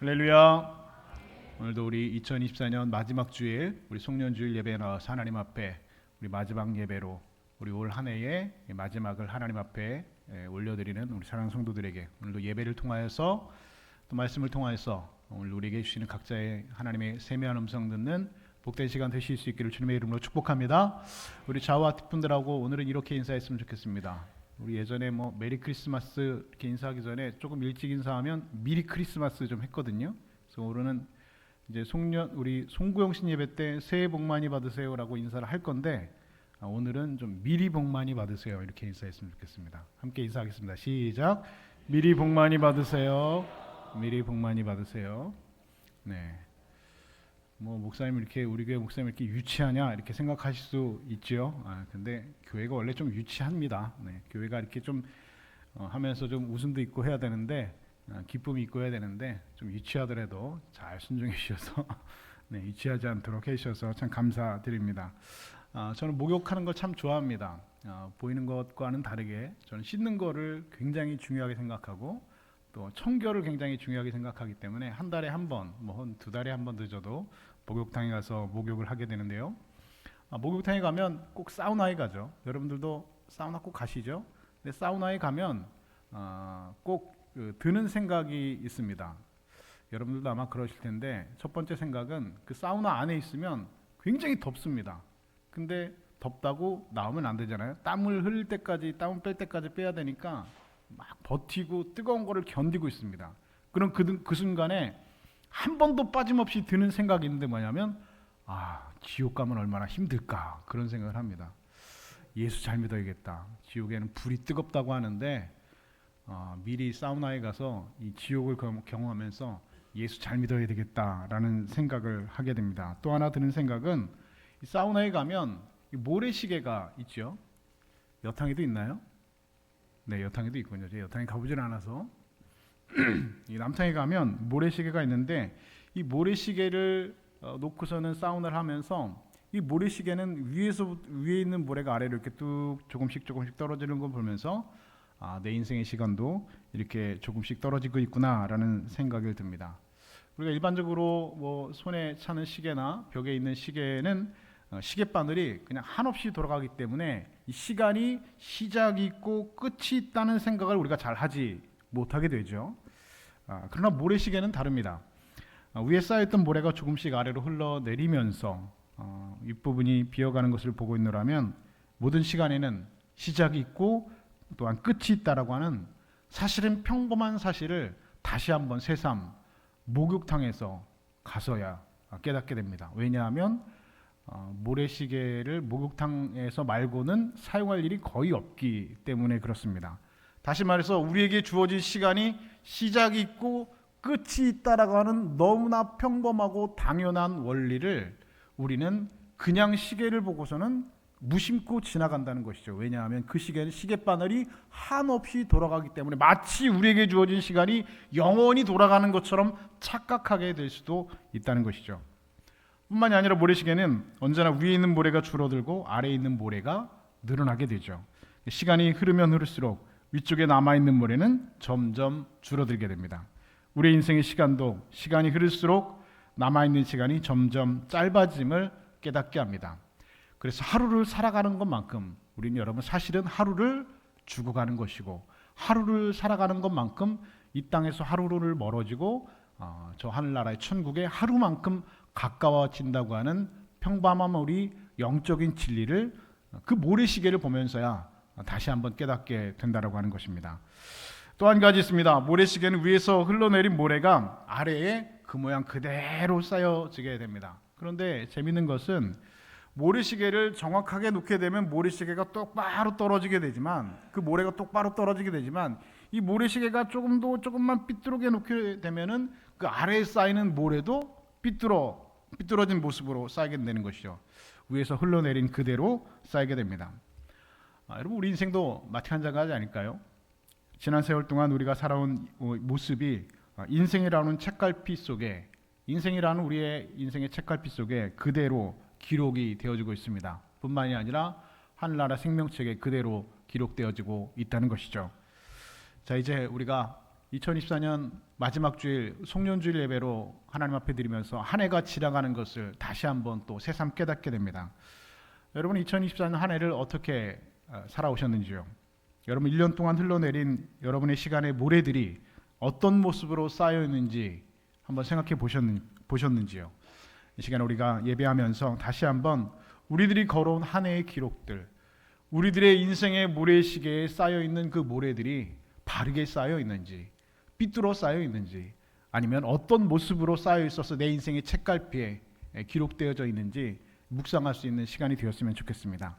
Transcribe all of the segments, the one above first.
할렐루야. 오늘도 우리 2024년 마지막 주일 우리 송년주일 예배에 나와서 하나님 앞에 우리 마지막 예배로 우리 올 한 해의 마지막을 하나님 앞에 올려드리는 우리 사랑하는 성도들에게 오늘도 예배를 통하여서 또 말씀을 통하여서 오늘 우리에게 주시는 각자의 하나님의 세미한 음성 듣는 복된 시간 되실 수 있기를 주님의 이름으로 축복합니다. 우리 좌우와 뒷분들하고 오늘은 이렇게 인사했으면 좋겠습니다. 우리 예전에 메리 크리스마스 이렇게 인사하기 전에 조금 일찍 인사하면 미리 크리스마스 좀 했거든요. 그래서 오늘은 이제 우리 송구영신 예배 때 새해 복 많이 받으세요라고 인사를 할 건데 오늘은 좀 미리 복 많이 받으세요 이렇게 인사했으면 좋겠습니다. 함께 인사하겠습니다. 시작. 미리 복 많이 받으세요. 미리 복 많이 받으세요. 네. 목사님 이렇게 우리 교회 목사님 이렇게 유치하냐 이렇게 생각하실 수 있죠. 근데 교회가 원래 좀 유치합니다. 네, 교회가 이렇게 좀 하면서 좀 웃음도 있고 해야 되는데 기쁨이 있고 해야 되는데 좀 유치하더라도 잘 순종해 주셔서 네, 유치하지 않도록 해주셔서 참 감사드립니다. 저는 목욕하는 걸 참 좋아합니다. 보이는 것과는 다르게 저는 씻는 거를 굉장히 중요하게 생각하고 또 청결을 굉장히 중요하게 생각하기 때문에 한 달에 한 번, 한 두 달에 한 번 늦어도 목욕탕에 가서 목욕을 하게 되는데요. 목욕탕에 가면 꼭 사우나에 가죠. 여러분들도 사우나 꼭 가시죠? 근데 사우나에 가면 꼭 드는 생각이 있습니다. 여러분들도 아마 그러실 텐데 첫 번째 생각은 그 사우나 안에 있으면 굉장히 덥습니다. 근데 덥다고 나오면 안 되잖아요. 땀을 흘릴 때까지, 땀을 뺄 때까지 빼야 되니까 막 버티고 뜨거운 거를 견디고 있습니다. 그럼 그 순간에 한 번도 빠짐없이 드는 생각이 있는데 뭐냐면 지옥 가면 얼마나 힘들까 그런 생각을 합니다. 예수 잘 믿어야겠다. 지옥에는 불이 뜨겁다고 하는데 미리 사우나에 가서 이 지옥을 경험하면서 예수 잘 믿어야 되겠다라는 생각을 하게 됩니다. 또 하나 드는 생각은 이 사우나에 가면 이 모래시계가 있죠. 여탕에도 있나요? 네, 여탕에도 있군요. 제가 여탕에 가보질 않아서 이 남탕에 가면 모래시계가 있는데 이 모래시계를 놓고서는 사우나를 하면서 이 모래시계는 위에 있는 모래가 아래로 이렇게 뚝 조금씩 떨어지는 걸 보면서 내 인생의 시간도 이렇게 조금씩 떨어지고 있구나라는 생각이 듭니다. 우리가 일반적으로 손에 차는 시계나 벽에 있는 시계는 시계바늘이 그냥 한없이 돌아가기 때문에 이 시간이 시작이 있고 끝이 있다는 생각을 우리가 잘 하지 못하게 되죠. 그러나 모래시계는 다릅니다. 위에 쌓여있던 모래가 조금씩 아래로 흘러내리면서 윗부분이 비어가는 것을 보고 있노라면 모든 시간에는 시작이 있고 또한 끝이 있다라고 하는 사실은 평범한 사실을 다시 한번 새삼 목욕탕에서 가서야 깨닫게 됩니다. 왜냐하면 모래시계를 목욕탕에서 말고는 사용할 일이 거의 없기 때문에 그렇습니다. 다시 말해서 우리에게 주어진 시간이 시작이 있고 끝이 있다라고 하는 너무나 평범하고 당연한 원리를 우리는 그냥 시계를 보고서는 무심코 지나간다는 것이죠. 왜냐하면 그 시계는 시계바늘이 한없이 돌아가기 때문에 마치 우리에게 주어진 시간이 영원히 돌아가는 것처럼 착각하게 될 수도 있다는 것이죠. 뿐만이 아니라 모래시계는 언제나 위에 있는 모래가 줄어들고 아래에 있는 모래가 늘어나게 되죠. 시간이 흐르면 흐를수록 위쪽에 남아있는 모래는 점점 줄어들게 됩니다. 우리 인생의 시간도 시간이 흐를수록 남아있는 시간이 점점 짧아짐을 깨닫게 합니다. 그래서 하루를 살아가는 것만큼 우리는 여러분 사실은 하루를 죽어가는 것이고 하루를 살아가는 것만큼 이 땅에서 하루를 멀어지고 저 하늘나라의 천국에 하루만큼 가까워진다고 하는 평범한 우리 영적인 진리를 그 모래시계를 보면서야 다시 한번 깨닫게 된다라고 하는 것입니다. 또 한 가지 있습니다. 모래시계는 위에서 흘러내린 모래가 아래에 그 모양 그대로 쌓여지게 됩니다. 그런데 재밌는 것은 모래시계를 정확하게 놓게 되면 모래시계가 똑바로 떨어지게 되지만 그 모래가 똑바로 떨어지게 되지만 이 모래시계가 조금만 삐뚤게 놓게 되면은 그 아래에 쌓이는 모래도 삐뚤어진 모습으로 쌓이게 되는 것이죠. 위에서 흘러내린 그대로 쌓이게 됩니다. 여러분 우리 인생도 마찬가지 아닐까요? 지난 세월 동안 우리가 살아온 모습이 인생이라는 책갈피 속에 인생이라는 우리의 인생의 책갈피 속에 그대로 기록이 되어지고 있습니다. 뿐만이 아니라 하늘나라 생명책에 그대로 기록되어지고 있다는 것이죠. 자, 이제 우리가 2024년 마지막 주일 송년주일 예배로 하나님 앞에 드리면서 한 해가 지나가는 것을 다시 한번 또 새삼 깨닫게 됩니다. 여러분 2024년 한 해를 어떻게 살아오셨는지요? 여러분 1년 동안 흘러내린 여러분의 시간의 모래들이 어떤 모습으로 쌓여 있는지 한번 생각해 보셨는지요? 이 시간에 우리가 예배하면서 다시 한번 우리들이 걸어온 한 해의 기록들, 우리들의 인생의 모래시계에 쌓여 있는 그 모래들이 바르게 쌓여 있는지, 삐뚤어 쌓여 있는지, 아니면 어떤 모습으로 쌓여 있어서 내 인생의 책갈피에 기록되어져 있는지 묵상할 수 있는 시간이 되었으면 좋겠습니다.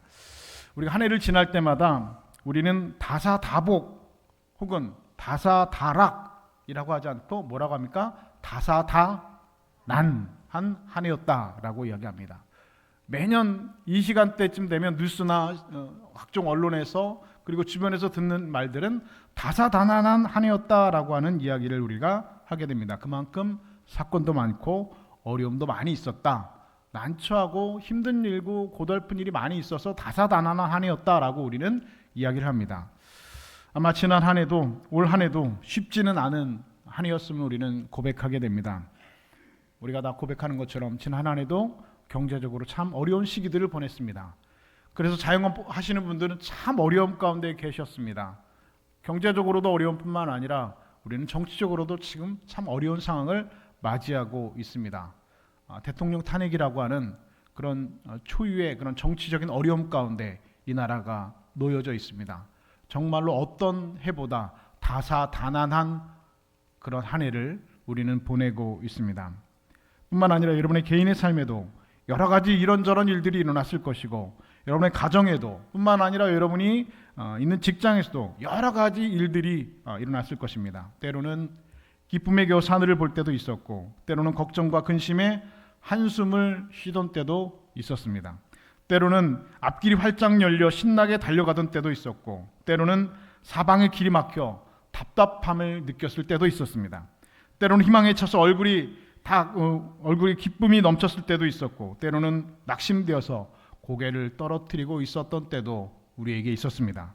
우리가 한 해를 지날 때마다 우리는 다사다복 혹은 다사다락이라고 하지 않고 뭐라고 합니까? 다사다난한 한 해였다라고 이야기합니다. 매년 이 시간대쯤 되면 뉴스나 각종 언론에서 그리고 주변에서 듣는 말들은 다사다난한 한 해였다라고 하는 이야기를 우리가 하게 됩니다. 그만큼 사건도 많고 어려움도 많이 있었다. 난처하고 힘든 일고 고달픈 일이 많이 있어서 다사다난한 한 해였다라고 우리는 이야기를 합니다. 아마 지난 한 해도 올 한 해도 쉽지는 않은 한 해였음을 우리는 고백하게 됩니다. 우리가 다 고백하는 것처럼 지난 한 해도 경제적으로 참 어려운 시기들을 보냈습니다. 그래서 자영업 하시는 분들은 참 어려움 가운데 계셨습니다. 경제적으로도 어려움뿐만 아니라 우리는 정치적으로도 지금 참 어려운 상황을 맞이하고 있습니다. 대통령 탄핵이라고 하는 그런 초유의 그런 정치적인 어려움 가운데 이 나라가 놓여져 있습니다. 정말로 어떤 해보다 다사다난한 그런 한 해를 우리는 보내고 있습니다. 뿐만 아니라 여러분의 개인의 삶에도 여러 가지 이런저런 일들이 일어났을 것이고, 여러분의 가정에도 뿐만 아니라 여러분이 있는 직장에서도 여러 가지 일들이 일어났을 것입니다. 때로는 기쁨의 겨우 하늘을 볼 때도 있었고, 때로는 걱정과 근심에 한숨을 쉬던 때도 있었습니다. 때로는 앞길이 활짝 열려 신나게 달려가던 때도 있었고, 때로는 사방의 길이 막혀 답답함을 느꼈을 때도 있었습니다. 때로는 희망에 차서 얼굴이 기쁨이 넘쳤을 때도 있었고, 때로는 낙심되어서 고개를 떨어뜨리고 있었던 때도 우리에게 있었습니다.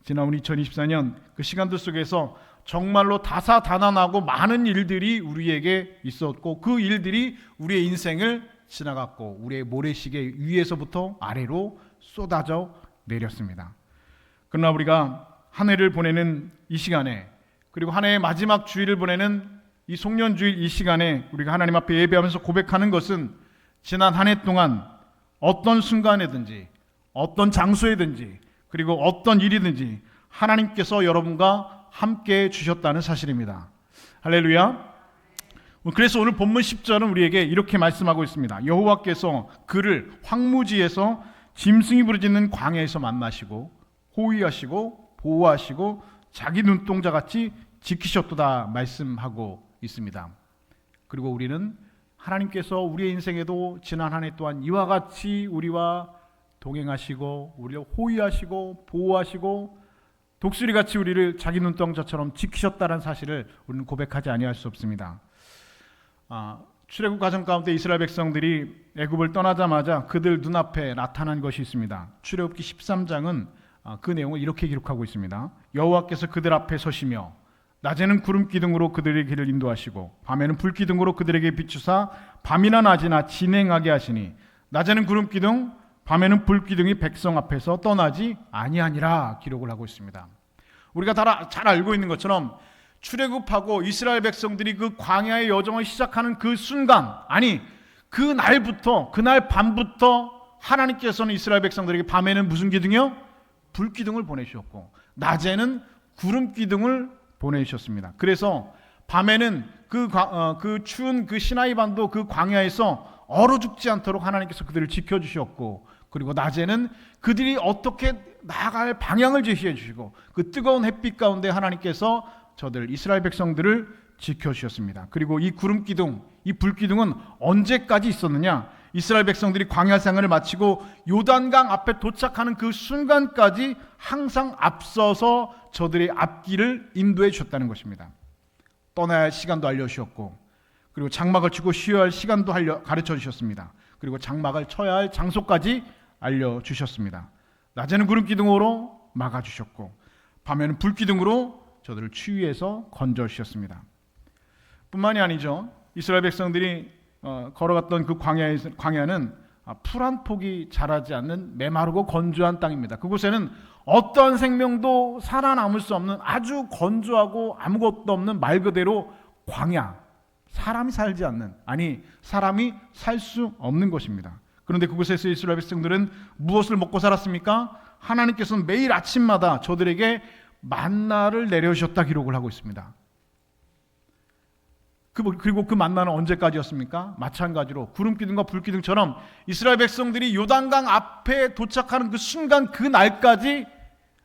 지나온 2024년 그 시간들 속에서 정말로 다사다난하고 많은 일들이 우리에게 있었고, 그 일들이 우리의 인생을 지나갔고 우리의 모래시계 위에서부터 아래로 쏟아져 내렸습니다. 그러나 우리가 한 해를 보내는 이 시간에, 그리고 한 해의 마지막 주일을 보내는 이 송년주일 이 시간에 우리가 하나님 앞에 예배하면서 고백하는 것은 지난 한 해 동안 어떤 순간에든지 어떤 장소에든지 그리고 어떤 일이든지 하나님께서 여러분과 함께 주셨다는 사실입니다. 할렐루야. 그래서 오늘 본문 10절은 우리에게 이렇게 말씀하고 있습니다. 여호와께서 그를 황무지에서 짐승이 부르짖는 광야에서 만나시고 호위하시고 보호하시고 자기 눈동자같이 지키셨도다 말씀하고 있습니다. 그리고 우리는 하나님께서 우리의 인생에도 지난 한 해 동안 이와 같이 우리와 동행하시고 우리를 호위하시고 보호하시고 독수리같이 우리를 자기 눈동자처럼 지키셨다는 사실을 우리는 고백하지 아니할 수 없습니다. 출애굽 과정 가운데 이스라엘 백성들이 애굽을 떠나자마자 그들 눈앞에 나타난 것이 있습니다. 출애굽기 13장은 그 내용을 이렇게 기록하고 있습니다. 여호와께서 그들 앞에 서시며 낮에는 구름 기둥으로 그들의 길을 인도하시고 밤에는 불 기둥으로 그들에게 비추사 밤이나 낮이나 진행하게 하시니 낮에는 구름 기둥 밤에는 불 기둥이 백성 앞에서 떠나지 아니하니라 기록을 하고 있습니다. 우리가 다 잘 알고 있는 것처럼 출애굽하고 이스라엘 백성들이 그 광야의 여정을 시작하는 그 순간, 아니 그날 밤부터 하나님께서는 이스라엘 백성들에게 밤에는 무슨 기둥이요? 불 기둥을 보내주셨고 낮에는 구름 기둥을 보내주셨습니다. 그래서 밤에는 그 추운 그 시나이 반도 그 광야에서 얼어 죽지 않도록 하나님께서 그들을 지켜주셨고, 그리고 낮에는 그들이 어떻게 나아갈 방향을 제시해 주시고 그 뜨거운 햇빛 가운데 하나님께서 저들 이스라엘 백성들을 지켜주셨습니다. 그리고 이 구름 기둥, 이 불 기둥은 언제까지 있었느냐? 이스라엘 백성들이 광야 생활을 마치고 요단강 앞에 도착하는 그 순간까지 항상 앞서서 저들의 앞길을 인도해 주셨다는 것입니다. 떠나야 할 시간도 알려주셨고, 그리고 장막을 치고 쉬어야 할 시간도 가르쳐 주셨습니다. 그리고 장막을 쳐야 할 장소까지 알려주셨습니다. 낮에는 구름 기둥으로 막아주셨고 밤에는 불 기둥으로 저들을 추위에서 건져주셨습니다. 뿐만이 아니죠. 이스라엘 백성들이 걸어갔던 그 광야는 풀 한 폭이 자라지 않는 메마르고 건조한 땅입니다. 그곳에는 어떤 생명도 살아남을 수 없는 아주 건조하고 아무것도 없는 말 그대로 광야, 사람이 살지 않는, 아니 사람이 살 수 없는 곳입니다. 그런데 그곳에서 이스라엘 백성들은 무엇을 먹고 살았습니까? 하나님께서는 매일 아침마다 저들에게 만나를 내려주셨다 기록을 하고 있습니다. 그리고 그 만나는 언제까지였습니까? 마찬가지로 구름기둥과 불기둥처럼 이스라엘 백성들이 요단강 앞에 도착하는 그 순간, 그 날까지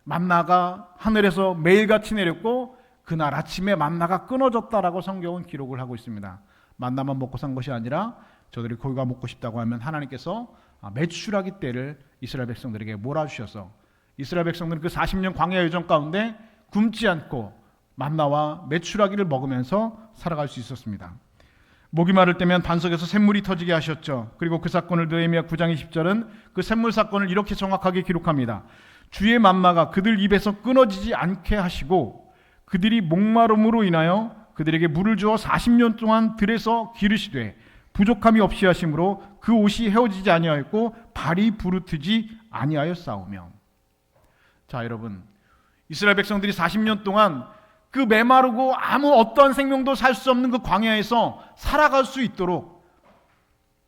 만나가 하늘에서 매일같이 내렸고 그날 아침에 만나가 끊어졌다라고 성경은 기록을 하고 있습니다. 만나만 먹고 산 것이 아니라 저들이 고기가 먹고 싶다고 하면 하나님께서 메추라기 떼를 이스라엘 백성들에게 몰아주셔서 이스라엘 백성들은 그 40년 광야 여정 가운데 굶지 않고 만나와 메추라기를 먹으면서 살아갈 수 있었습니다. 목이 마를 때면 반석에서 샘물이 터지게 하셨죠. 그리고 그 사건을 느헤미야 9장 20절은 그 샘물 사건을 이렇게 정확하게 기록합니다. 주의 만나가 그들 입에서 끊어지지 않게 하시고 그들이 목마름으로 인하여 그들에게 물을 주어 40년 동안 들에서 기르시되 부족함이 없이 하심으로 그 옷이 헤어지지 아니하였고 발이 부르트지 아니하였사오며. 자, 여러분, 이스라엘 백성들이 40년 동안 그 메마르고 아무 어떤 생명도 살 수 없는 그 광야에서 살아갈 수 있도록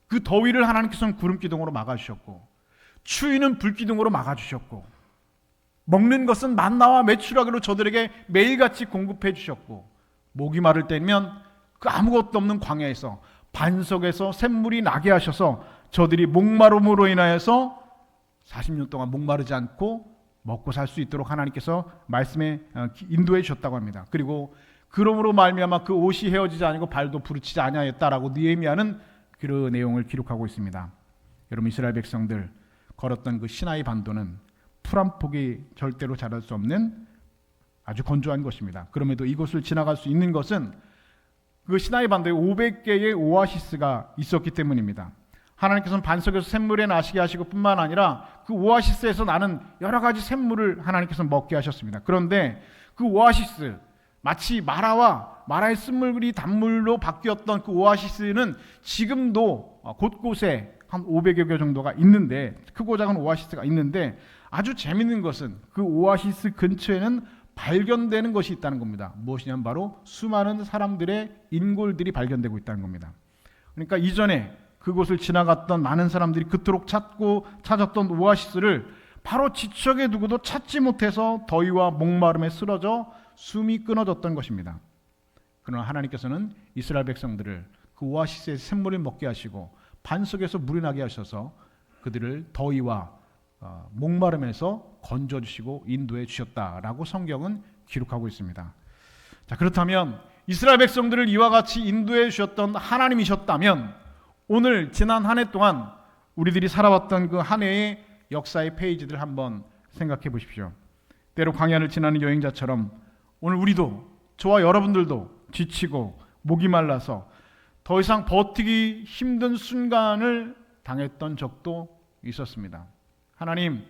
그 더위를 하나님께서는 구름기둥으로 막아주셨고 추위는 불기둥으로 막아주셨고 먹는 것은 만나와 메추라기로 저들에게 매일같이 공급해 주셨고 목이 마를 때면 그 아무것도 없는 광야에서 반석에서 샘물이 나게 하셔서 저들이 목마름으로 인하여서 40년 동안 목마르지 않고 먹고 살 수 있도록 하나님께서 말씀에 인도해 주셨다고 합니다. 그리고 그러므로 말미암아 그 옷이 헤어지지 아니고 발도 부르치지 아니하였다라고 느헤미야는 그 내용을 기록하고 있습니다. 여러분, 이스라엘 백성들 걸었던 그 시나이 반도는 풀 한 폭이 절대로 자랄 수 없는 아주 건조한 곳입니다. 그럼에도 이곳을 지나갈 수 있는 것은 그 시나이 반도에 500개의 오아시스가 있었기 때문입니다. 하나님께서는 반석에서 샘물에 나시게 하시고 뿐만 아니라 그 오아시스에서 나는 여러 가지 샘물을 하나님께서 먹게 하셨습니다. 그런데 그 오아시스, 마치 마라의 쓴물이 단물로 바뀌었던 그 오아시스는 지금도 곳곳에 한 500여 개 정도가 있는데, 크고 작은 오아시스가 있는데 아주 재밌는 것은 그 오아시스 근처에는 발견되는 것이 있다는 겁니다. 무엇이냐면 바로 수많은 사람들의 인골들이 발견되고 있다는 겁니다. 그러니까 이전에 그곳을 지나갔던 많은 사람들이 그토록 찾았던 오아시스를 바로 지척에 두고도 찾지 못해서 더위와 목마름에 쓰러져 숨이 끊어졌던 것입니다. 그러나 하나님께서는 이스라엘 백성들을 그 오아시스의 샘물을 먹게 하시고 반석에서 물이 나게 하셔서 그들을 더위와 목마름에서 건져주시고 인도해 주셨다라고 성경은 기록하고 있습니다. 자, 그렇다면 이스라엘 백성들을 이와 같이 인도해 주셨던 하나님이셨다면 오늘 지난 한 해 동안 우리들이 살아왔던 그 한 해의 역사의 페이지들 한번 생각해 보십시오. 때로 광야를 지나는 여행자처럼 오늘 우리도, 저와 여러분들도 지치고 목이 말라서 더 이상 버티기 힘든 순간을 당했던 적도 있었습니다. 하나님,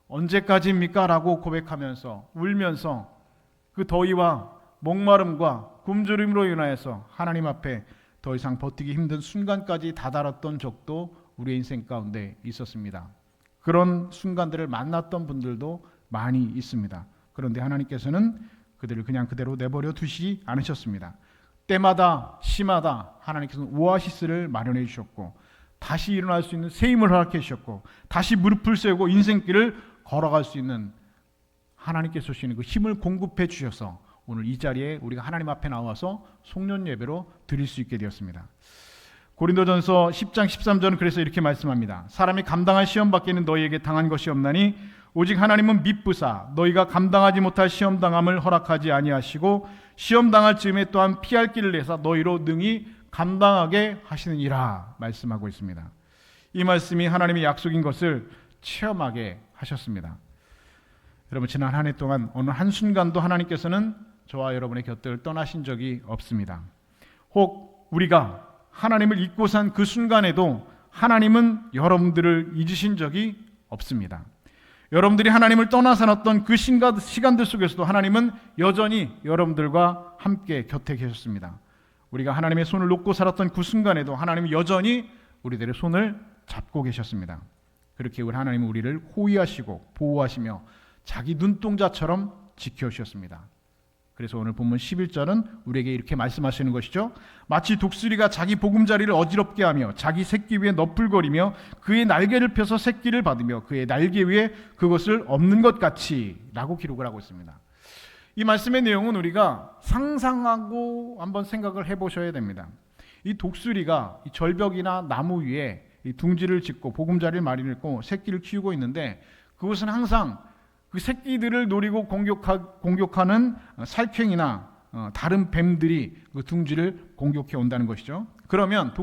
언제까지입니까? 라고 고백하면서 울면서 그 더위와 목마름과 굶주림으로 인하여서 하나님 앞에 더 이상 버티기 힘든 순간까지 다다랐던 적도 우리의 인생 가운데 있었습니다. 그런 순간들을 만났던 분들도 많이 있습니다. 그런데 하나님께서는 그들을 그냥 그대로 내버려 두시지 않으셨습니다. 때마다 시마다 하나님께서는 오아시스를 마련해 주셨고 다시 일어날 수 있는 새 힘을 허락해 주셨고 다시 무릎을 세우고 인생길을 걸어갈 수 있는 하나님께서 주시는 그 힘을 공급해 주셔서 오늘 이 자리에 우리가 하나님 앞에 나와서 송년 예배로 드릴 수 있게 되었습니다. 고린도전서 10장 13절은 그래서 이렇게 말씀합니다. 사람이 감당할 시험 밖에는 너희에게 당한 것이 없나니 오직 하나님은 미쁘사 너희가 감당하지 못할 시험 당함을 허락하지 아니하시고 시험 당할 즈음에 또한 피할 길을 내사 너희로 능히 감당하게 하시느니라 말씀하고 있습니다. 이 말씀이 하나님의 약속인 것을 체험하게 하셨습니다. 여러분, 지난 한 해 동안 어느 한순간도 하나님께서는 저와 여러분의 곁을 떠나신 적이 없습니다. 혹 우리가 하나님을 잊고 산 그 순간에도 하나님은 여러분들을 잊으신 적이 없습니다. 여러분들이 하나님을 떠나 살았던 그 시간들 속에서도 하나님은 여전히 여러분들과 함께 곁에 계셨습니다. 우리가 하나님의 손을 놓고 살았던 그 순간에도 하나님은 여전히 우리들의 손을 잡고 계셨습니다. 그렇게 우리 하나님은 우리를 호위하시고 보호하시며 자기 눈동자처럼 지켜주셨습니다. 그래서 오늘 본문 11절은 우리에게 이렇게 말씀하시는 것이죠. 마치 독수리가 자기 보금자리를 어지럽게 하며 자기 새끼 위에 너풀거리며 그의 날개를 펴서 새끼를 받으며 그의 날개 위에 그것을 엎는 것 같이 라고 기록을 하고 있습니다. 이 말씀의 내용은 우리가 상상하고 한번 생각을 해보셔야 됩니다. 이 독수리가 이 절벽이나 나무 위에 이 둥지를 짓고 보금자리를 마련했고 새끼를 키우고 있는데 그것은 항상 그 새끼들을 노리고 공격하는 살쾡이나 다른 뱀들이 그 둥지를 공격해 온다는 것이죠. 그러면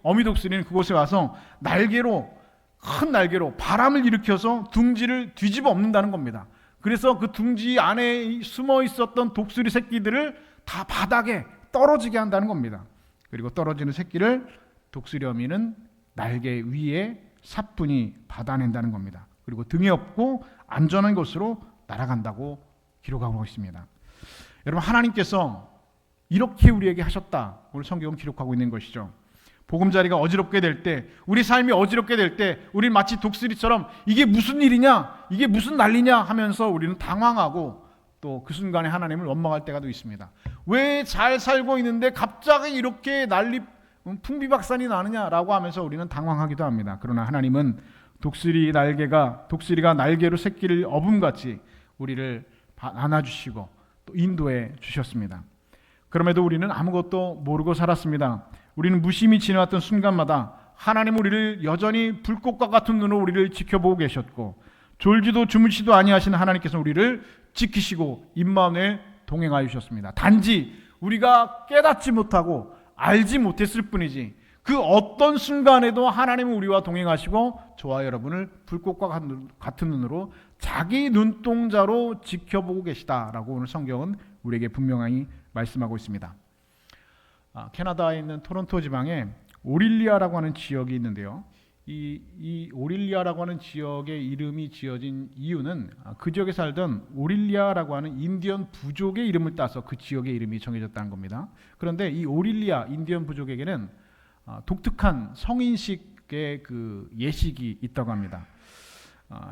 어미 독수리는 그곳에 와서 큰 날개로 바람을 일으켜서 둥지를 뒤집어 엎는다는 겁니다. 그래서 그 둥지 안에 숨어 있었던 독수리 새끼들을 다 바닥에 떨어지게 한다는 겁니다. 그리고 떨어지는 새끼를 독수리 어미는 날개 위에 사뿐히 받아낸다는 겁니다. 그리고 등에 업고 안전한 곳으로 날아간다고 기록하고 있습니다. 여러분, 하나님께서 이렇게 우리에게 하셨다. 오늘 성경은 기록하고 있는 것이죠. 보금자리가 어지럽게 될 때, 우리 삶이 어지럽게 될 때 우리는 마치 독수리처럼 이게 무슨 일이냐, 이게 무슨 난리냐 하면서 우리는 당황하고 또 그 순간에 하나님을 원망할 때가 또 있습니다. 왜 잘 살고 있는데 갑자기 이렇게 풍비박산이 나느냐라고 하면서 우리는 당황하기도 합니다. 그러나 하나님은 독수리가 날개로 새끼를 업음같이 우리를 안아주시고 또 인도해 주셨습니다. 그럼에도 우리는 아무것도 모르고 살았습니다. 우리는 무심히 지나왔던 순간마다 하나님 우리를 여전히 불꽃과 같은 눈으로 우리를 지켜보고 계셨고 졸지도 주무시도 아니하시는 하나님께서 우리를 지키시고 임마누엘 동행하여 주셨습니다. 단지 우리가 깨닫지 못하고 알지 못했을 뿐이지 그 어떤 순간에도 하나님은 우리와 동행하시고 저와 여러분을 불꽃과 같은 눈으로 자기 눈동자로 지켜보고 계시다라고 오늘 성경은 우리에게 분명히 말씀하고 있습니다. 캐나다에 있는 토론토 지방에 오릴리아라고 하는 지역이 있는데요. 이 오릴리아라고 하는 지역의 이름이 지어진 이유는 그 지역에 살던 오릴리아라고 하는 인디언 부족의 이름을 따서 그 지역의 이름이 정해졌다는 겁니다. 그런데 이 오릴리아 인디언 부족에게는 독특한 성인식의 그 예식이 있다고 합니다.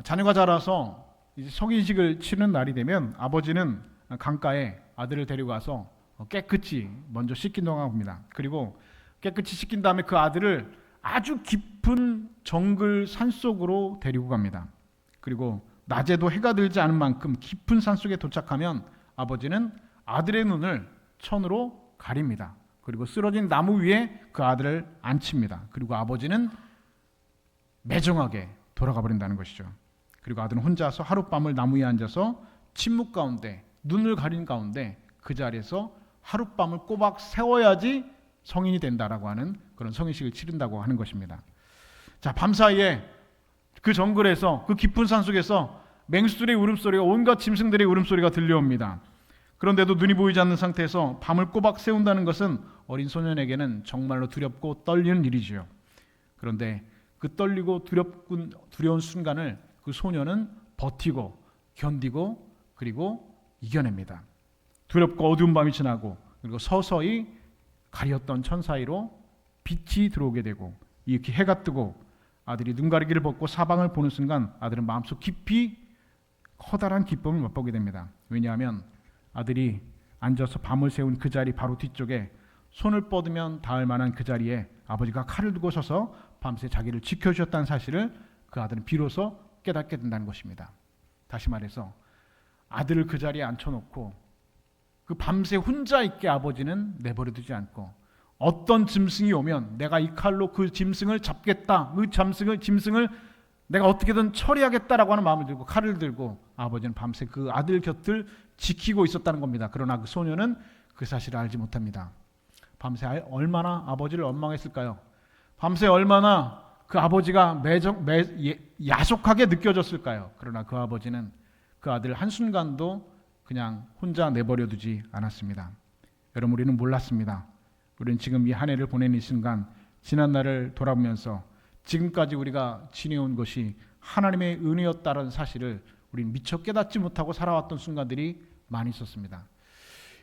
자녀가 자라서 이제 성인식을 치는 날이 되면 아버지는 강가에 아들을 데리고 가서 깨끗이 먼저 씻긴다고 합니다. 그리고 깨끗이 씻긴 다음에 그 아들을 아주 깊은 정글 산속으로 데리고 갑니다. 그리고 낮에도 해가 들지 않은 만큼 깊은 산속에 도착하면 아버지는 아들의 눈을 천으로 가립니다. 그리고 쓰러진 나무 위에 그 아들을 앉힙니다. 그리고 아버지는 매정하게 돌아가 버린다는 것이죠. 그리고 아들은 혼자서 하룻밤을 나무 위에 앉아서 침묵 가운데 눈을 가린 가운데 그 자리에서 하룻밤을 꼬박 세워야지 성인이 된다라고 하는 그런 성인식을 치른다고 하는 것입니다. 자, 밤사이에 그 정글에서 그 깊은 산속에서 맹수들의 울음소리가 온갖 짐승들의 울음소리가 들려옵니다. 그런데도 눈이 보이지 않는 상태에서 밤을 꼬박 세운다는 것은 어린 소년에게는 정말로 두렵고 떨리는 일이지요. 그런데 그 떨리고 두려운 순간을 그 소년은 버티고 견디고 그리고 이겨냅니다. 두렵고 어두운 밤이 지나고 그리고 서서히 가렸던 천 사이로 빛이 들어오게 되고 이렇게 해가 뜨고 아들이 눈가리기를 벗고 사방을 보는 순간 아들은 마음속 깊이 커다란 기쁨을 맛보게 됩니다. 왜냐하면 아들이 앉아서 밤을 새운 그 자리 바로 뒤쪽에 손을 뻗으면 닿을 만한 그 자리에 아버지가 칼을 두고 서서 밤새 자기를 지켜주셨다는 사실을 그 아들은 비로소 깨닫게 된다는 것입니다. 다시 말해서 아들을 그 자리에 앉혀놓고 그 밤새 혼자 있게 아버지는 내버려두지 않고 어떤 짐승이 오면 내가 이 칼로 그 짐승을 잡겠다, 그 짐승을 내가 어떻게든 처리하겠다라고 하는 마음을 들고 칼을 들고 아버지는 밤새 그 아들 곁을 지키고 있었다는 겁니다. 그러나 그 소년은 그 사실을 알지 못합니다. 밤새 얼마나 아버지를 원망했을까요? 밤새 얼마나 그 아버지가 야속하게 느껴졌을까요? 그러나 그 아버지는 그 아들을 한순간도 그냥 혼자 내버려두지 않았습니다. 여러분, 우리는 몰랐습니다. 우리는 지금 이 한 해를 보낸 이 순간 지난 날을 돌아보면서 지금까지 우리가 지내온 것이 하나님의 은혜였다는 사실을 우리는 미처 깨닫지 못하고 살아왔던 순간들이 많이 있었습니다.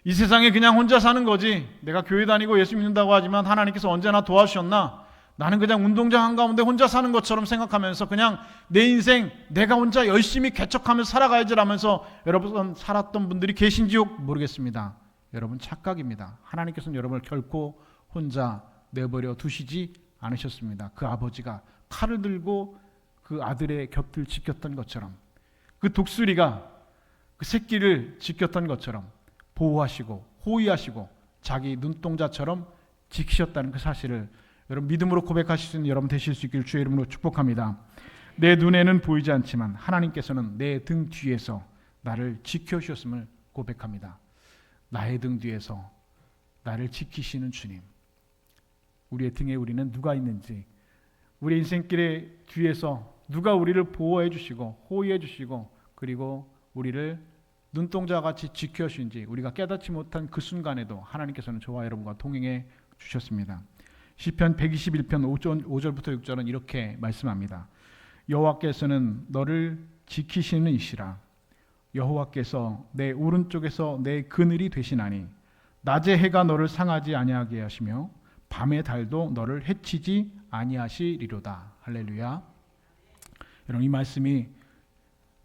이 세상에 그냥 혼자 사는 거지, 내가 교회 다니고 예수 믿는다고 하지만 하나님께서 언제나 도와주셨나, 나는 그냥 운동장 한가운데 혼자 사는 것처럼 생각하면서 그냥 내 인생 내가 혼자 열심히 개척하면서 살아가야지라면서 여러분 살았던 분들이 계신지 모르겠습니다. 여러분 착각입니다. 하나님께서는 여러분을 결코 혼자 내버려 두시지 않으셨습니다. 그 아버지가 칼을 들고 그 아들의 곁을 지켰던 것처럼, 그 독수리가 그 새끼를 지켰던 것처럼 보호하시고 호위하시고 자기 눈동자처럼 지키셨다는 그 사실을 여러분 믿음으로 고백하실 수 있는 여러분 되실 수 있기를 주의 이름으로 축복합니다. 내 눈에는 보이지 않지만 하나님께서는 내 등 뒤에서 나를 지켜주셨음을 고백합니다. 나의 등 뒤에서 나를 지키시는 주님, 우리의 등에 우리는 누가 있는지, 우리 인생길의 뒤에서 누가 우리를 보호해 주시고 호위해 주시고 그리고 우리를 눈동자같이 지켜주신지 우리가 깨닫지 못한 그 순간에도 하나님께서는 저와 여러분과 동행해 주셨습니다. 시편 121편 5절부터 6절은 이렇게 말씀합니다. 여호와께서는 너를 지키시는 이시라. 여호와께서 내 오른쪽에서 내 그늘이 되시나니 낮의 해가 너를 상하지 아니하게 하시며 밤의 달도 너를 해치지 아니하시리로다. 할렐루야. 여러분, 이 말씀이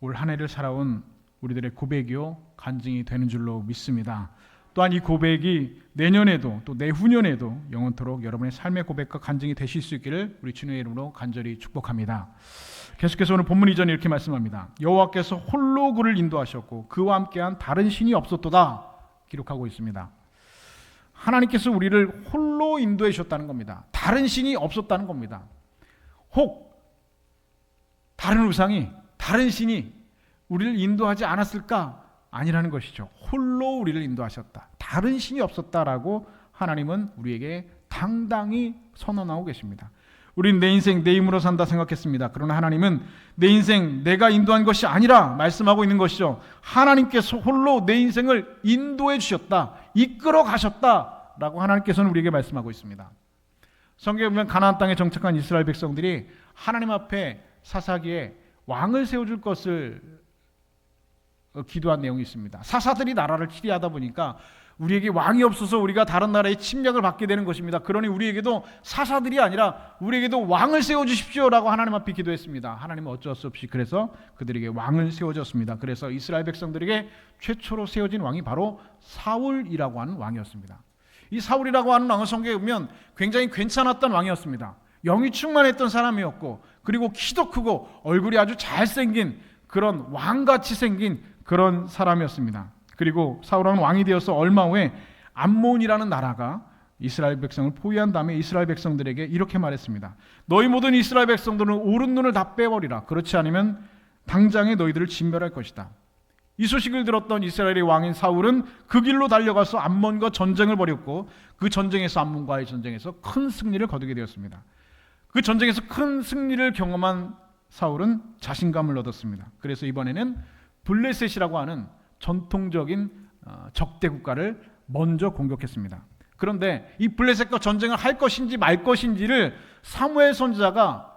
올 한 해를 살아온 우리들의 고백이요 간증이 되는 줄로 믿습니다. 또한 이 고백이 내년에도 또 내후년에도 영원토록 여러분의 삶의 고백과 간증이 되실 수 있기를 우리 주님의 이름으로 간절히 축복합니다. 계속해서 오늘 본문 이전에 이렇게 말씀합니다. 여호와께서 홀로 그를 인도하셨고 그와 함께한 다른 신이 없었도다 기록하고 있습니다. 하나님께서 우리를 홀로 인도해 주셨다는 겁니다. 다른 신이 없었다는 겁니다. 혹 다른 우상이, 다른 신이 우리를 인도하지 않았을까? 아니라는 것이죠. 홀로 우리를 인도하셨다. 다른 신이 없었다라고 하나님은 우리에게 당당히 선언하고 계십니다. 우리는 내 인생 내 힘으로 산다 생각했습니다. 그러나 하나님은 내 인생 내가 인도한 것이 아니라 말씀하고 있는 것이죠. 하나님께서 홀로 내 인생을 인도해 주셨다, 이끌어 가셨다라고 하나님께서는 우리에게 말씀하고 있습니다. 성경에 보면 가나안 땅에 정착한 이스라엘 백성들이 하나님 앞에 사사기에 왕을 세워줄 것을 기도한 내용이 있습니다. 사사들이 나라를 치리하다 보니까 우리에게 왕이 없어서 우리가 다른 나라의 침략을 받게 되는 것입니다. 그러니 우리에게도 사사들이 아니라 우리에게도 왕을 세워주십시오라고 하나님 앞에 기도했습니다. 하나님은 어쩔 수 없이 그래서 그들에게 왕을 세워줬습니다. 그래서 이스라엘 백성들에게 최초로 세워진 왕이 바로 사울이라고 하는 왕이었습니다. 이 사울이라고 하는 왕은 성경에 보면 굉장히 괜찮았던 왕이었습니다. 영이 충만했던 사람이었고 그리고 키도 크고 얼굴이 아주 잘생긴 그런 왕같이 생긴 그런 사람이었습니다. 그리고 사울은 왕이 되어서 얼마 후에 암몬이라는 나라가 이스라엘 백성을 포위한 다음에 이스라엘 백성들에게 이렇게 말했습니다. 너희 모든 이스라엘 백성들은 오른 눈을 다 빼버리라. 그렇지 않으면 당장에 너희들을 진멸할 것이다. 이 소식을 들었던 이스라엘의 왕인 사울은 그 길로 달려가서 암몬과 전쟁을 벌였고 그 전쟁에서 암몬과의 전쟁에서 큰 승리를 거두게 되었습니다. 그 전쟁에서 큰 승리를 경험한 사울은 자신감을 얻었습니다. 그래서 이번에는 블레셋이라고 하는 전통적인 적대 국가를 먼저 공격했습니다. 그런데 이 블레셋과 전쟁을 할 것인지 말 것인지를 사무엘 선지자가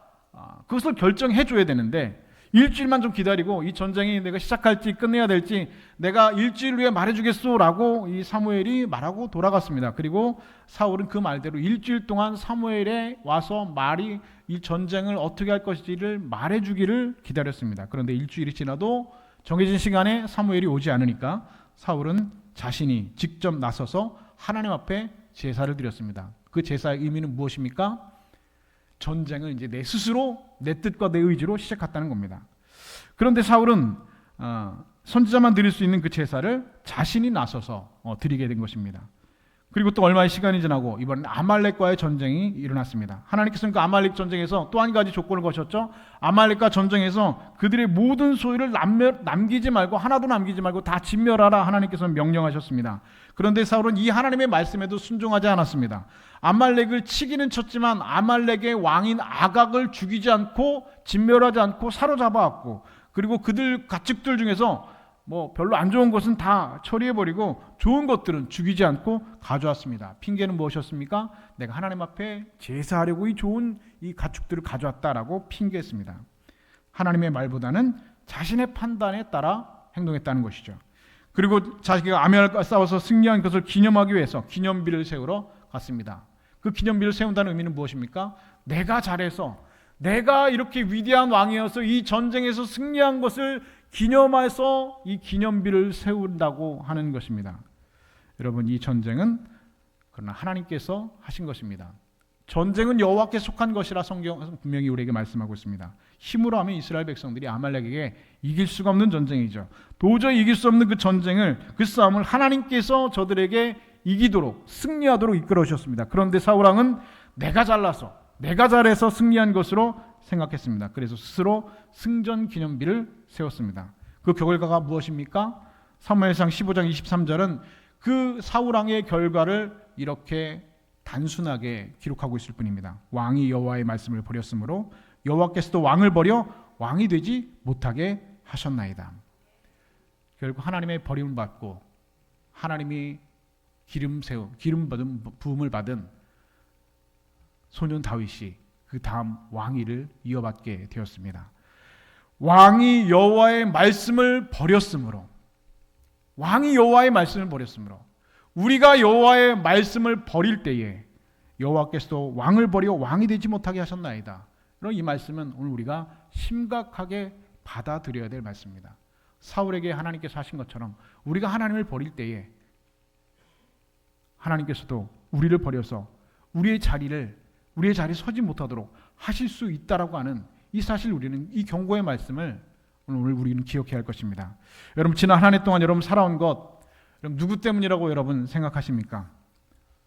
그것을 결정해 줘야 되는데 일주일만 좀 기다리고 이 전쟁이 내가 시작할지 끝내야 될지 내가 일주일 후에 말해주겠소라고 이 사무엘이 말하고 돌아갔습니다. 그리고 사울은 그 말대로 일주일 동안 사무엘에 와서 말이 이 전쟁을 어떻게 할 것인지를 말해주기를 기다렸습니다. 그런데 일주일이 지나도 정해진 시간에 사무엘이 오지 않으니까 사울은 자신이 직접 나서서 하나님 앞에 제사를 드렸습니다. 그 제사의 의미는 무엇입니까? 전쟁을 이제 내 스스로 내 뜻과 내 의지로 시작했다는 겁니다. 그런데 사울은 선지자만 드릴 수 있는 그 제사를 자신이 나서서 드리게 된 것입니다. 그리고 또 얼마의 시간이 지나고 이번엔 아말렉과의 전쟁이 일어났습니다. 하나님께서는 그 아말렉 전쟁에서 또 한 가지 조건을 거셨죠. 아말렉과 전쟁에서 그들의 모든 소유를 남기지 말고 하나도 남기지 말고 다 진멸하라 하나님께서는 명령하셨습니다. 그런데 사울은 이 하나님의 말씀에도 순종하지 않았습니다. 아말렉을 치기는 쳤지만 아말렉의 왕인 아각을 죽이지 않고 진멸하지 않고 사로잡아왔고 그리고 그들 가축들 중에서 별로 안 좋은 것은 다 처리해버리고 좋은 것들은 죽이지 않고 가져왔습니다. 핑계는 무엇이었습니까? 내가 하나님 앞에 제사하려고 이 좋은 이 가축들을 가져왔다라고 핑계했습니다. 하나님의 말보다는 자신의 판단에 따라 행동했다는 것이죠. 그리고 자기가 아말렉과 싸워서 승리한 것을 기념하기 위해서 기념비를 세우러 갔습니다. 그 기념비를 세운다는 의미는 무엇입니까? 내가 잘해서, 내가 이렇게 위대한 왕이어서 이 전쟁에서 승리한 것을 기념해서 이 기념비를 세운다고 하는 것입니다. 여러분, 이 전쟁은 그러나 하나님께서 하신 것입니다. 전쟁은 여호와께 속한 것이라 성경은 분명히 우리에게 말씀하고 있습니다. 힘으로 하면 이스라엘 백성들이 아말렉에게 이길 수가 없는 전쟁이죠. 도저히 이길 수 없는 그 전쟁을, 그 싸움을 하나님께서 저들에게 이기도록, 승리하도록 이끌어 주셨습니다. 그런데 사울왕은 내가 잘나서, 내가 잘해서 승리한 것으로 생각했습니다. 그래서 스스로 승전 기념비를 세웠습니다. 그 결과가 무엇입니까? 사무엘상 15장 23절은 그 사울왕의 결과를 이렇게 단순하게 기록하고 있을 뿐입니다. 왕이 여호와의 말씀을 버렸으므로 여호와께서도 왕을 버려 왕이 되지 못하게 하셨나이다. 결국 하나님의 버림을 받고 하나님이 기름 받은 부음을 받은 소년 다윗이 그 다음 왕위를 이어받게 되었습니다. 왕이 여호와의 말씀을 버렸으므로, 왕이 여호와의 말씀을 버렸으므로, 우리가 여호와의 말씀을 버릴 때에 여호와께서도 왕을 버려 왕이 되지 못하게 하셨나이다. 그럼 이 말씀은 오늘 우리가 심각하게 받아들여야 될 말씀입니다. 사울에게 하나님께서 하신 것처럼 우리가 하나님을 버릴 때에 하나님께서도 우리를 버려서 우리의 자리에 서지 못하도록 하실 수 있다라고 하는 이 사실, 우리는 이 경고의 말씀을 오늘 우리는 기억해야 할 것입니다. 여러분, 지난 한 해 동안 여러분 살아온 것, 여러분 누구 때문이라고 여러분 생각하십니까?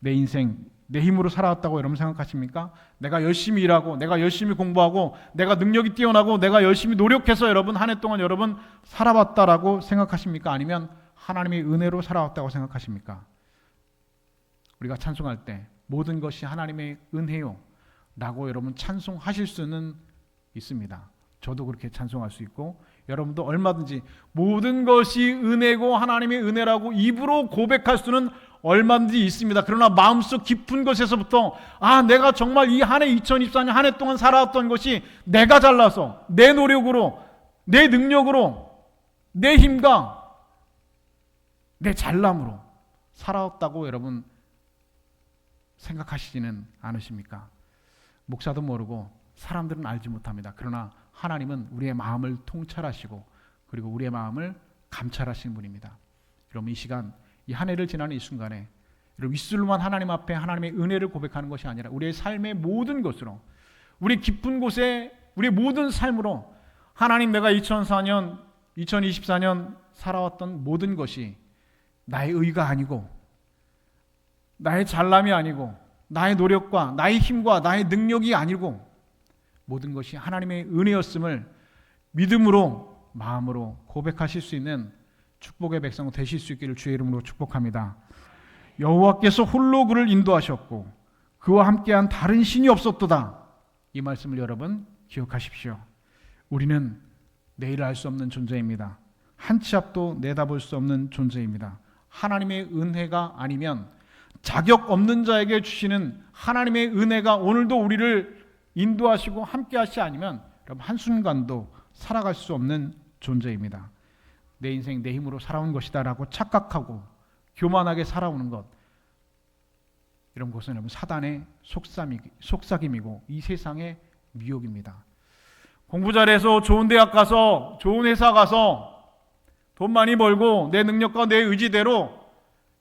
내 인생 내 힘으로 살아왔다고 여러분 생각하십니까? 내가 열심히 일하고, 내가 열심히 공부하고, 내가 능력이 뛰어나고, 내가 열심히 노력해서 여러분 한 해 동안 여러분 살아왔다라고 생각하십니까? 아니면 하나님의 은혜로 살아왔다고 생각하십니까? 우리가 찬송할 때 모든 것이 하나님의 은혜요 라고 여러분 찬송하실 수는 있습니다. 저도 그렇게 찬송할 수 있고, 여러분도 얼마든지 모든 것이 은혜고 하나님의 은혜라고 입으로 고백할 수는 얼마든지 있습니다. 그러나 마음속 깊은 곳에서부터 내가 정말 이 한 해 2024년 한 해 동안 살아왔던 것이 내가 잘나서, 내 노력으로, 내 능력으로, 내 힘과 내 잘남으로 살아왔다고 여러분 생각하시지는 않으십니까? 목사도 모르고 사람들은 알지 못합니다. 그러나 하나님은 우리의 마음을 통찰하시고 그리고 우리의 마음을 감찰하시는 분입니다. 여러분, 이 시간, 이 한 해를 지나는 이 순간에 여러분 입술로만 하나님 앞에 하나님의 은혜를 고백하는 것이 아니라 우리의 삶의 모든 것으로, 우리 깊은 곳에 우리의 모든 삶으로 하나님, 내가 2024년 살아왔던 모든 것이 나의 의가 아니고 나의 잘남이 아니고 나의 노력과 나의 힘과 나의 능력이 아니고 모든 것이 하나님의 은혜였음을 믿음으로, 마음으로 고백하실 수 있는 축복의 백성 되실 수 있기를 주의 이름으로 축복합니다. 여호와께서 홀로 그를 인도하셨고 그와 함께한 다른 신이 없었도다. 이 말씀을 여러분 기억하십시오. 우리는 내일을 알 수 없는 존재입니다. 한 치 앞도 내다볼 수 없는 존재입니다. 하나님의 은혜가 아니면, 자격 없는 자에게 주시는 하나님의 은혜가 오늘도 우리를 인도하시고 함께 하시지 아니면 여러분 한순간도 살아갈 수 없는 존재입니다. 내 인생 내 힘으로 살아온 것이다 라고 착각하고 교만하게 살아오는 것, 이런 것은 여러분 사단의 속삭임이고 이 세상의 미혹입니다. 공부 잘해서 좋은 대학 가서 좋은 회사 가서 돈 많이 벌고 내 능력과 내 의지대로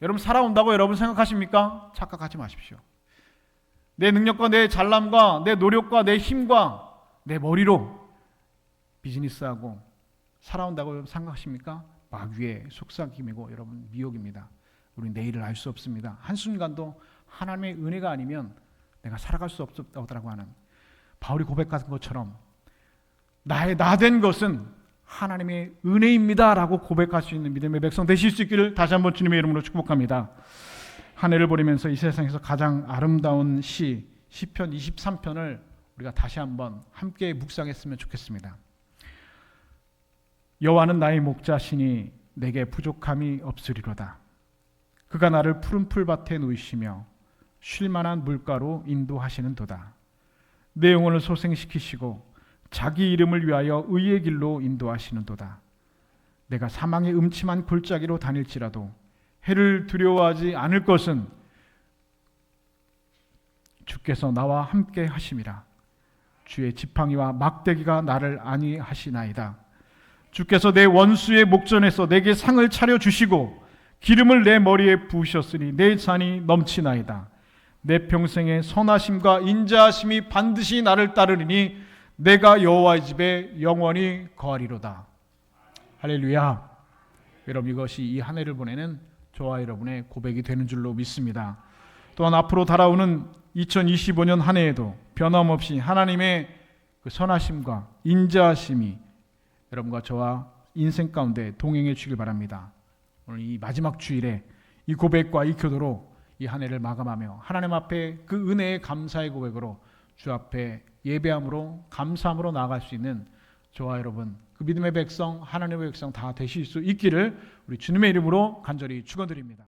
여러분 살아온다고 여러분 생각하십니까? 착각하지 마십시오. 내 능력과 내 잘남과 내 노력과 내 힘과 내 머리로 비즈니스하고 살아온다고 생각하십니까? 마귀의 속삭임이고 여러분 미혹입니다. 우리 내일을 알 수 없습니다. 한순간도 하나님의 은혜가 아니면 내가 살아갈 수 없다고 하는 바울이 고백한 것처럼 나 된 것은 하나님의 은혜입니다 라고 고백할 수 있는 믿음의 백성 되실 수 있기를 다시 한번 주님의 이름으로 축복합니다. 한 해를 보내면서 이 세상에서 가장 아름다운 시편 23편을 우리가 다시 한번 함께 묵상했으면 좋겠습니다. 여호와는 나의 목자시니 내게 부족함이 없으리로다. 그가 나를 푸른 풀밭에 누이시며 쉴만한 물가로 인도하시는 도다. 내 영혼을 소생시키시고 자기 이름을 위하여 의의 길로 인도하시는도다. 내가 사망의 음침한 골짜기로 다닐지라도 해를 두려워하지 않을 것은 주께서 나와 함께 하심이라. 주의 지팡이와 막대기가 나를 안위하시나이다. 주께서 내 원수의 목전에서 내게 상을 차려 주시고 기름을 내 머리에 부으셨으니 내 잔이 넘치나이다. 내 평생의 선하심과 인자하심이 반드시 나를 따르리니 내가 여호와의 집에 영원히 거하리로다. 할렐루야. 여러분, 이것이 이 한 해를 보내는 저와 여러분의 고백이 되는 줄로 믿습니다. 또한 앞으로 달아오는 2025년 한 해에도 변함없이 하나님의 그 선하심과 인자하심이 여러분과 저와 인생 가운데 동행해 주길 바랍니다. 오늘 이 마지막 주일에 이 고백과 이 교도로 이 한 해를 마감하며 하나님 앞에 그 은혜의 감사의 고백으로 주 앞에 예배함으로 감사함으로 나아갈 수 있는 저와 여러분, 그 믿음의 백성, 하나님의 백성 다 되실 수 있기를 우리 주님의 이름으로 간절히 축원드립니다.